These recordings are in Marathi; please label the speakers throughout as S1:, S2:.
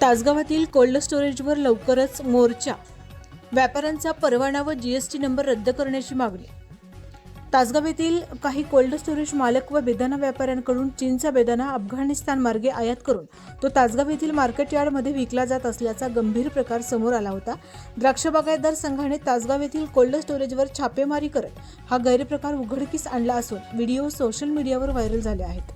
S1: तासगावातील कोल्ड स्टोरेजवर लवकरच मोर्चा. व्यापाऱ्यांचा परवाना व जीएसटी नंबर रद्द करण्याची मागणी. तासगाव येथील काही कोल्ड स्टोरेज मालक व बेदाणा व्यापाऱ्यांकडून चीनचा बेदाणा अफगाणिस्तान मार्गे आयात करून तो तासगाव येथील मार्केट यार्डमध्ये विकला जात असल्याचा गंभीर प्रकार समोर आला होता. द्राक्ष बागायतदार संघाने तासगाव येथील कोल्ड स्टोरेजवर छापेमारी करत हा गैरप्रकार उघडकीस आणला असून व्हिडिओ सोशल मीडियावर व्हायरल झाले आहेत.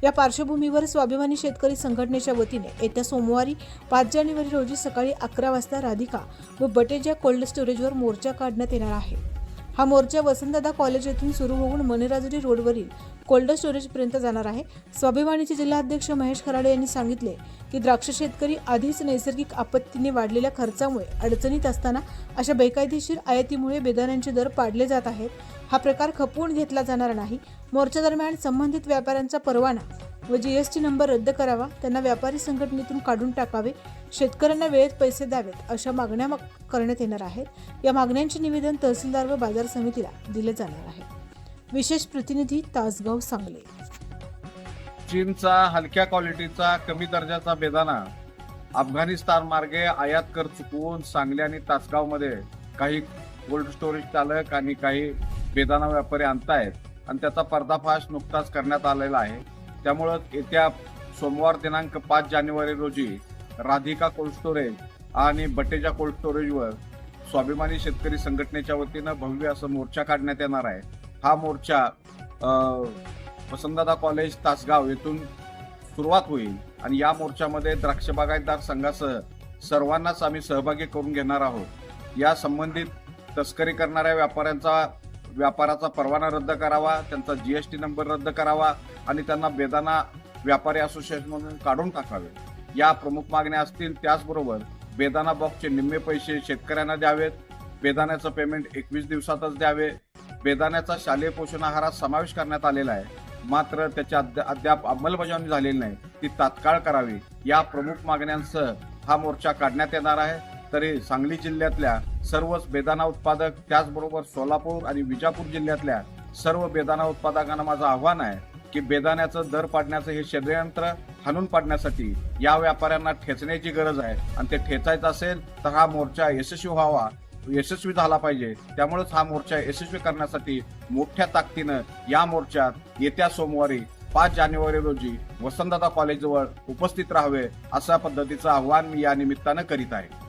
S1: या पार्श्वभूमीवर स्वाभिमानी शेतकरी संघटनेच्या वतीने येत्या सोमवारी 5 जानेवारी रोजी सकाळी 11 वाजता राधिका व बटेजा कोल्ड स्टोरेजवर मोर्चा काढण्यात येणार आहे. हा मोर्चा वसंतदादा कॉलेज येथून सुरू होऊन मनेराजुरी रोडवरील कोल्ड स्टोरेजपर्यंत जाणार आहे. स्वाभिमानीचे जिल्हाध्यक्ष महेश खराडे यांनी सांगितले की द्राक्ष शेतकरी आधीच नैसर्गिक आपत्तीने वाढलेल्या खर्चामुळे अडचणीत असताना अशा बेकायदेशीर आयातीमुळे बेदाण्यांचे दर पाडले जात आहेत. हा प्रकार खपवून घेतला जाणार नाही. मोर्चा दरम्यान संबंधित व्यापाऱ्यांचा परवाना व जीएसटी नंबर रद्द करावा, त्यांना व्यापारी संघटनेतून काढून टाकावे, शेतकऱ्यांना वेळेत पैसे द्यावेत अशा मागण्या करण्यात येणार आहेत. या मागण्यांचे निवेदन तहसीलदार व बाजार समितीला दिले जाणार आहे. विशेष प्रतिनिधी तासगाव सांगली.
S2: चीनचा हलक्या क्वालिटीचा कमी दर्जाचा बेदाणा अफगाणिस्तान मार्गे आयात कर चुकवून सांगली आणि तासगावमध्ये काही कोल्ड स्टोरेज चालक आणि काही बेदाणा व्यापारी आणतायत आणि त्याचा पर्दाफाश नुकताच करण्यात आलेला आहे. त्यामुळं येत्या सोमवार दिनांक 5 जानेवारी रोजी राधिका कोल्ड स्टोरेज आणि बटेजा कोल्ड स्टोरेजवर स्वाभिमानी शेतकरी संघटनेच्या वतीनं भव्य असं मोर्चा काढण्यात येणार आहे. हा मोर्चा वसंतदादा कॉलेज तासगाव येथून सुरुवात होईल आणि या मोर्चामध्ये द्राक्ष बागायतदार संघासह सर्वांनाच आम्ही सहभागी करून घेणार आहोत. या संबंधित तस्करी करणाऱ्या व्यापाराचा परवाना रद्द करावा, त्यांचा जीएसटी नंबर रद्द करावा आणि त्यांना बेदाणा व्यापारी असोसिएशनमधून काढून टाकावे, या प्रमुख मागण्या असतील. त्याचबरोबर बेदाणा बॉक्सचे निम्मे पैसे शेतकऱ्यांना द्यावेत, बेदाण्याचं पेमेंट 21 दिवसातच द्यावे, बेदाण्याचा शालेय पोषण आहारात समावेश करण्यात आलेला आहे मात्र त्याची अद्याप अंमलबजावणी झालेली नाही, ती तात्काळ करावी, या प्रमुख मागण्यांसह हा मोर्चा काढण्यात येणार आहे. तरी सांगली जिल्ह्यातल्या सर्वच बेदाणा उत्पादक, त्याचबरोबर सोलापूर आणि विजापूर जिल्ह्यातल्या सर्व बेदाणा उत्पादकांना माझं आव्हान आहे की बेदाण्याचं दर पाडण्याचं हे षड्यंत्र हाणून पाडण्यासाठी या व्यापाऱ्यांना ठेचण्याची गरज आहे आणि ते ठेचायचं असेल तर हा मोर्चा यशस्वी झाला पाहिजे. त्यामुळेच हा मोर्चा यशस्वी करण्यासाठी मोठ्या ताकदीनं या मोर्चात येत्या सोमवारी 5 जानेवारी रोजी वसंतदादा कॉलेजवर उपस्थित राहावे, अशा पद्धतीचं आव्हान मी या निमित्तानं करीत आहे.